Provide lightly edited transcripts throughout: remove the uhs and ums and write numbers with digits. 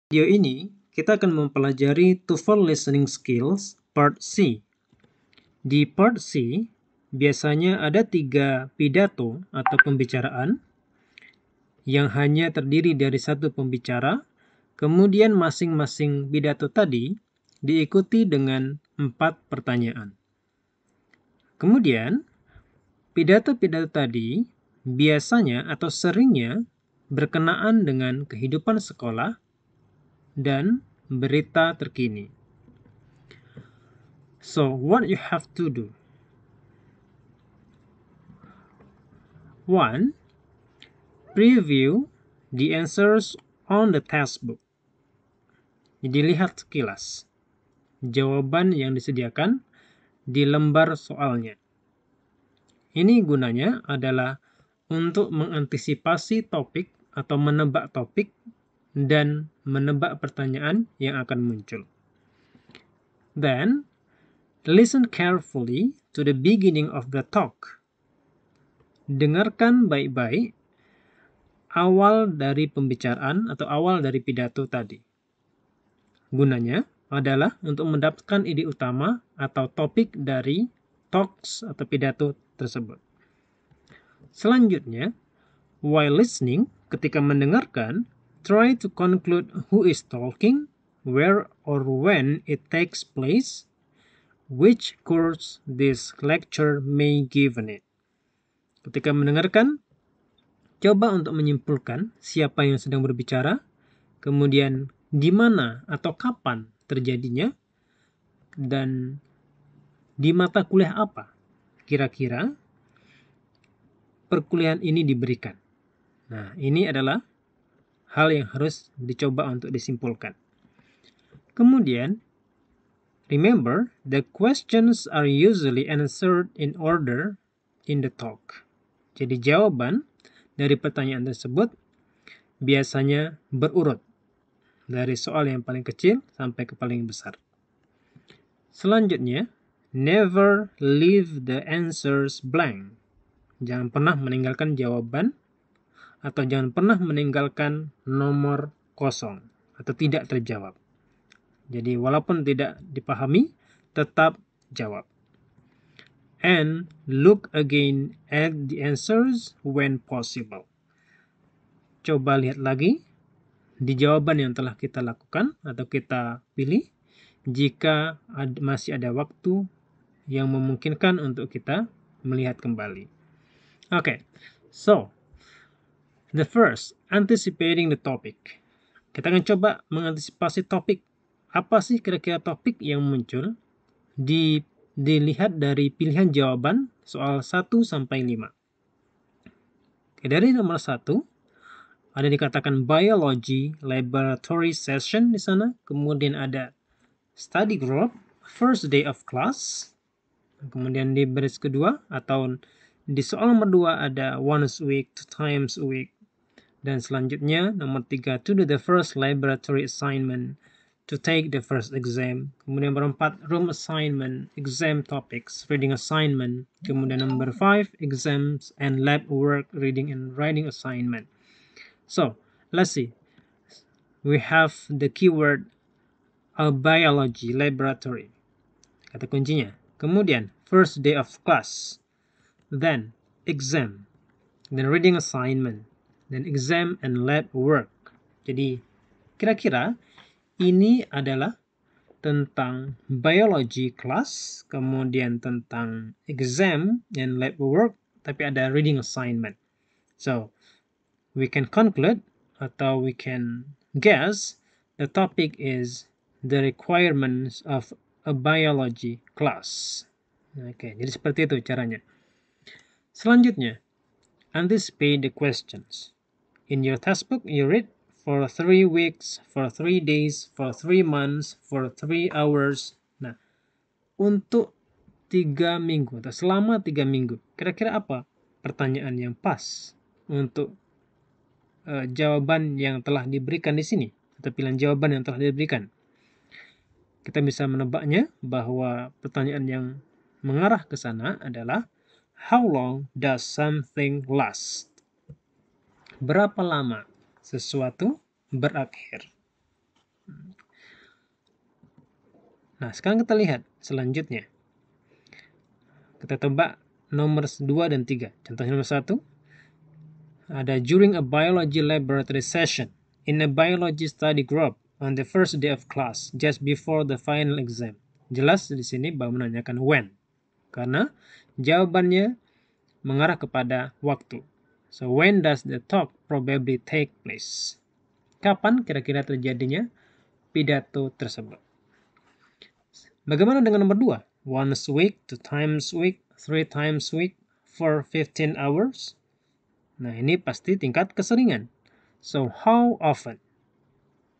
Video ini, kita akan mempelajari TOEFL Listening Skills Part C. Di Part C, biasanya ada 3 pidato atau pembicaraan yang hanya terdiri dari satu pembicara, kemudian masing-masing pidato tadi diikuti dengan 4 pertanyaan. Kemudian, pidato-pidato tadi biasanya atau seringnya berkenaan dengan kehidupan sekolah dan berita terkini. So, what you have to do? 1. Preview the answers on the textbook. Jadi lihat sekilas jawaban yang disediakan di lembar soalnya. Ini gunanya adalah untuk mengantisipasi topik atau menebak topik dan menebak pertanyaan yang akan muncul. Then, listen carefully to the beginning of the talk. Dengarkan baik-baik awal dari pembicaraan atau awal dari pidato tadi. Gunanya adalah untuk mendapatkan ide utama atau topik dari talks atau pidato tersebut. Selanjutnya, while listening, ketika mendengarkan, try to conclude who is talking, where or when it takes place, which course this lecture may given it. Ketika mendengarkan, coba untuk menyimpulkan siapa yang sedang berbicara, kemudian di mana atau kapan terjadinya, dan di mata kuliah apa kira-kira perkuliahan ini diberikan. Nah, ini adalah hal yang harus dicoba untuk disimpulkan. Kemudian, remember, the questions are usually answered in order in the talk. Jadi jawaban dari pertanyaan tersebut biasanya berurut dari soal yang paling kecil sampai ke paling besar. Selanjutnya, never leave the answers blank. Jangan pernah meninggalkan jawaban atau jangan pernah meninggalkan nomor kosong atau tidak terjawab. Jadi walaupun tidak dipahami, tetap jawab. And look again at the answers when possible. Coba lihat lagi di jawaban yang telah kita lakukan atau kita pilih jika masih ada waktu yang memungkinkan untuk kita melihat kembali. Okay, so the first, anticipating the topic. Kita akan coba mengantisipasi topik. Apa sih kira-kira topik yang muncul? Dilihat dari pilihan jawaban soal 1 sampai 5. Oke, dari nomor 1 ada dikatakan biology laboratory session di sana, kemudian ada study group first day of class. Kemudian di baris kedua atau di soal nomor 2 ada once a week, 2 times a week. Dan selanjutnya nomor 3 to do the first laboratory assignment, to take the first exam. Kemudian nomor 4 room assignment, exam topics, reading assignment. Kemudian nomor 5 exams and lab work, reading and writing assignment. So, let's see. We have the keyword biology laboratory. Kata kuncinya. Kemudian first day of class, then exam, then reading assignment, then exam and lab work. Jadi kira-kira ini adalah tentang biology class, kemudian tentang exam and lab work, tapi ada reading assignment. So we can conclude atau we can guess the topic is the requirements of a biology class. Oke, jadi seperti itu caranya. Selanjutnya, anticipate the questions. In your textbook, you read for 3 weeks, for 3 days, for 3 months, for 3 hours. Nah, untuk 3 minggu atau selama 3 minggu, kira-kira apa pertanyaan yang pas untuk jawaban yang telah diberikan di sini atau pilihan jawaban yang telah diberikan? Kita bisa menebaknya bahwa pertanyaan yang mengarah ke sana adalah how long does something last? Berapa lama sesuatu berakhir? Nah, sekarang kita lihat selanjutnya. Kita tebak nomor 2 dan 3. Contohnya nomor 1. Ada during a biology laboratory session in a biology study group on the first day of class just before the final exam. Jelas di sini bahwa menanyakan when. Karena jawabannya mengarah kepada waktu. So, when does the talk probably take place? Kapan kira-kira terjadinya pidato tersebut? Bagaimana dengan nomor 2? Once a week, 2 times a week, 3 times a week, for 15 hours? Nah, ini pasti tingkat keseringan. So, how often?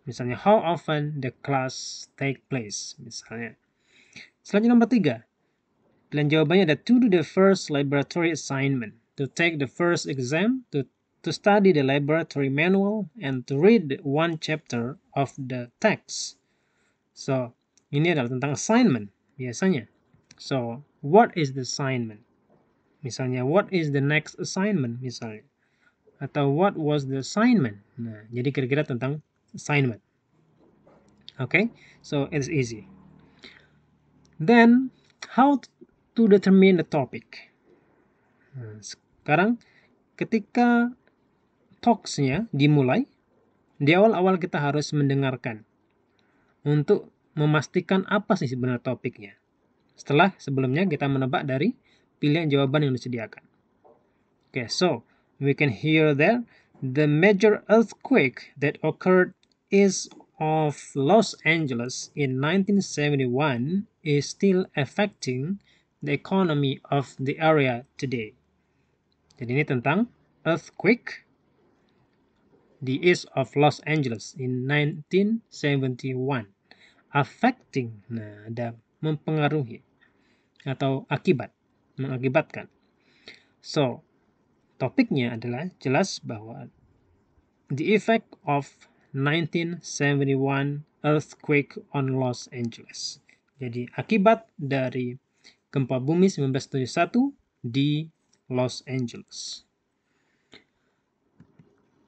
Misalnya, how often the class take place? Misalnya. Selanjutnya nomor 3. Pilihan jawabannya ada to do the first laboratory assignment, to take the first exam, to study the laboratory manual, and to read one chapter of the text. So, ini adalah tentang assignment biasanya. So, what is the assignment? Misalnya, what is the next assignment misalnya. Atau what was the assignment? Nah, jadi kira-kira tentang assignment. Okay, so it's easy. Then, how to determine the topic? Nah, sekarang ketika talks-nya dimulai, di awal-awal kita harus mendengarkan untuk memastikan apa sih sebenarnya topiknya. Sebelumnya kita menebak dari pilihan jawaban yang disediakan. Okay, so we can hear there the major earthquake that occurred east of Los Angeles in 1971 is still affecting the economy of the area today. Jadi ini tentang earthquake di east of Los Angeles in 1971. Affecting, nah ada mempengaruhi atau mengakibatkan. So, topiknya adalah jelas bahwa the effect of 1971 earthquake on Los Angeles. Jadi akibat dari gempa bumi 1971 di Los Angeles.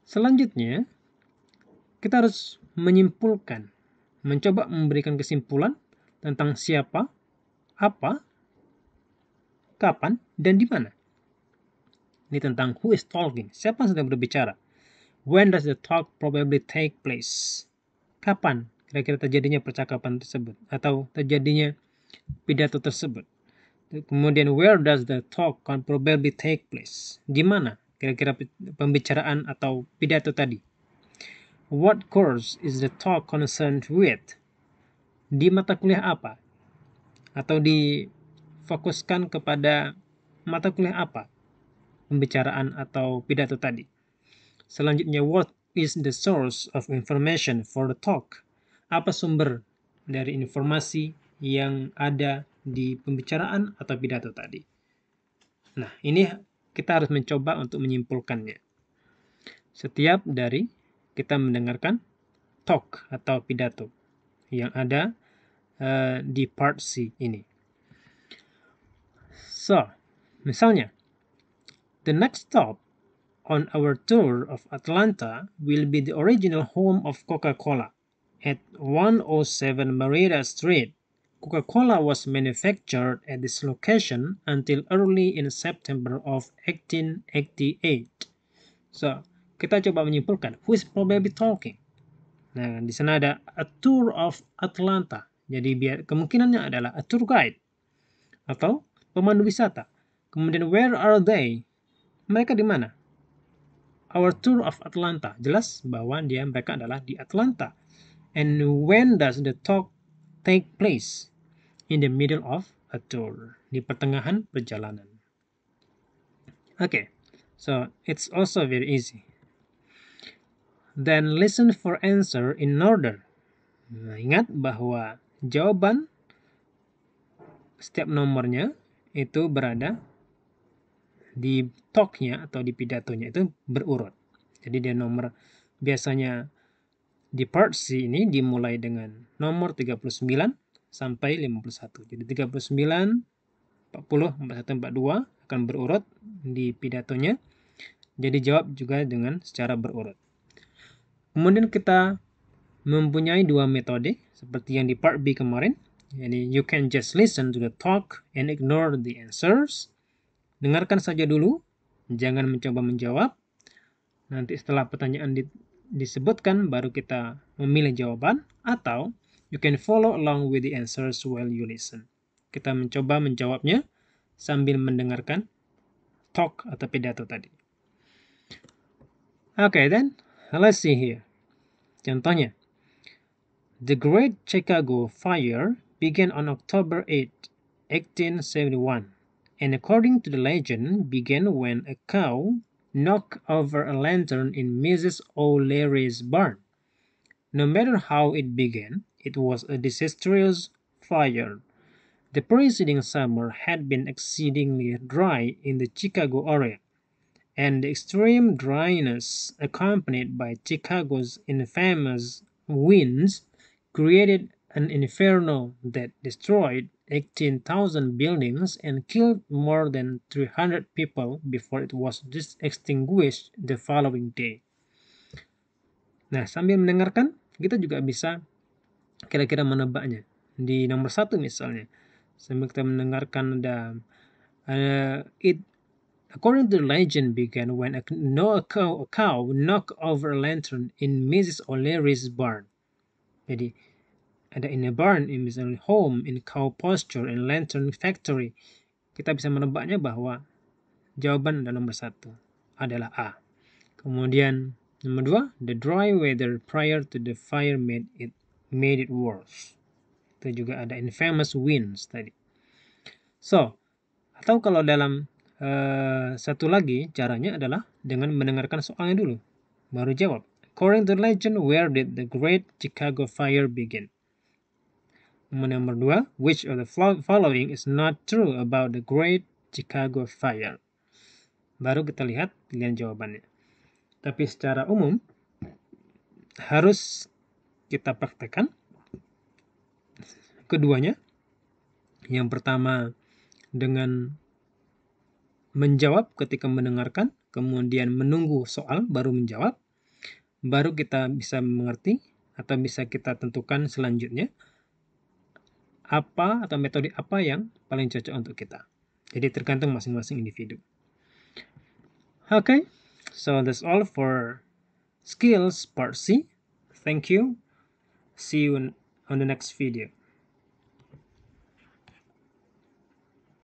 Selanjutnya, kita harus mencoba memberikan kesimpulan tentang siapa, apa, kapan, dan di mana. Ini tentang who is talking, siapa yang sedang berbicara. When does the talk probably take place? Kapan kira-kira terjadinya percakapan tersebut atau terjadinya pidato tersebut? Kemudian where does the talk probably take place? Di mana kira-kira pembicaraan atau pidato tadi? What course is the talk concerned with? Di mata kuliah apa? Atau difokuskan kepada mata kuliah apa? Pembicaraan atau pidato tadi. Selanjutnya, what is the source of information for the talk? Apa sumber dari informasi yang ada di pembicaraan atau pidato tadi? Nah, ini kita harus mencoba untuk menyimpulkannya. Setiap dari kita mendengarkan talk atau pidato yang ada di part C ini. So, misalnya, the next stop on our tour of Atlanta will be the original home of Coca-Cola at 107 Marietta Street. Coca-Cola was manufactured at this location until early in September of 1888. So, kita coba menyimpulkan who is probably talking. Nah, di sana ada a tour of Atlanta. Jadi kemungkinannya adalah a tour guide atau pemandu wisata. Kemudian where are they? Mereka di mana? Our tour of Atlanta. Jelas bahwa mereka adalah di Atlanta. And when does the talk take place? In the middle of a tour. Di pertengahan perjalanan. Okay, so it's also very easy. Then listen for answer in order. Nah, ingat bahwa jawaban setiap nomornya itu berada di talk-nya atau di pidatonya itu berurut. Jadi dia nomor biasanya di part C ini dimulai dengan nomor 39 sampai 51. Jadi 39, 40, 41, 42 akan berurut di pidatonya. Jadi jawab juga dengan secara berurut. Kemudian kita mempunyai dua metode seperti yang di part B kemarin. Jadi, you can just listen to the talk and ignore the answers. Dengarkan saja dulu, jangan mencoba menjawab. Nanti setelah pertanyaan disebutkan, baru kita memilih jawaban. Atau, you can follow along with the answers while you listen. Kita mencoba menjawabnya sambil mendengarkan talk atau pidato tadi. Okay, then, let's see here. Contohnya, the Great Chicago Fire began on October 8, 1871, and according to the legend, began when a cow knocked over a lantern in Mrs. O'Leary's barn. No matter how it began, it was a disastrous fire. The preceding summer had been exceedingly dry in the Chicago area, and the extreme dryness, accompanied by Chicago's infamous winds, created an inferno that destroyed 18,000 buildings and killed more than 300 people before it was extinguished the following day. Nah, sambil mendengarkan, kita juga bisa kira-kira menebaknya. Di nomor 1 misalnya, sambil kita mendengarkan ada according to the legend began when a cow knocked over a lantern in Mrs. O'Leary's barn. Jadi, ada in a barn, in misalnya home, in cow pasture, in lantern factory. Kita bisa menebaknya bahwa jawaban adalah nomor 1 adalah A. Kemudian nomor 2, the dry weather prior to the fire made it worse. Itu juga ada infamous winds tadi. So, atau kalau dalam satu lagi caranya adalah dengan mendengarkan soalnya dulu, baru jawab. According to legend, where did the Great Chicago Fire begin? Nomor 2, which of the following is not true about the Great Chicago Fire? Baru kita lihat pilihan jawabannya. Tapi secara umum harus kita praktekkan keduanya. Yang pertama dengan menjawab ketika mendengarkan, kemudian menunggu soal baru menjawab, baru kita bisa mengerti atau bisa kita tentukan selanjutnya apa atau metode apa yang paling cocok untuk kita. Jadi tergantung masing-masing individu. Okay, so that's all for skills part C. Thank you. See you on the next video.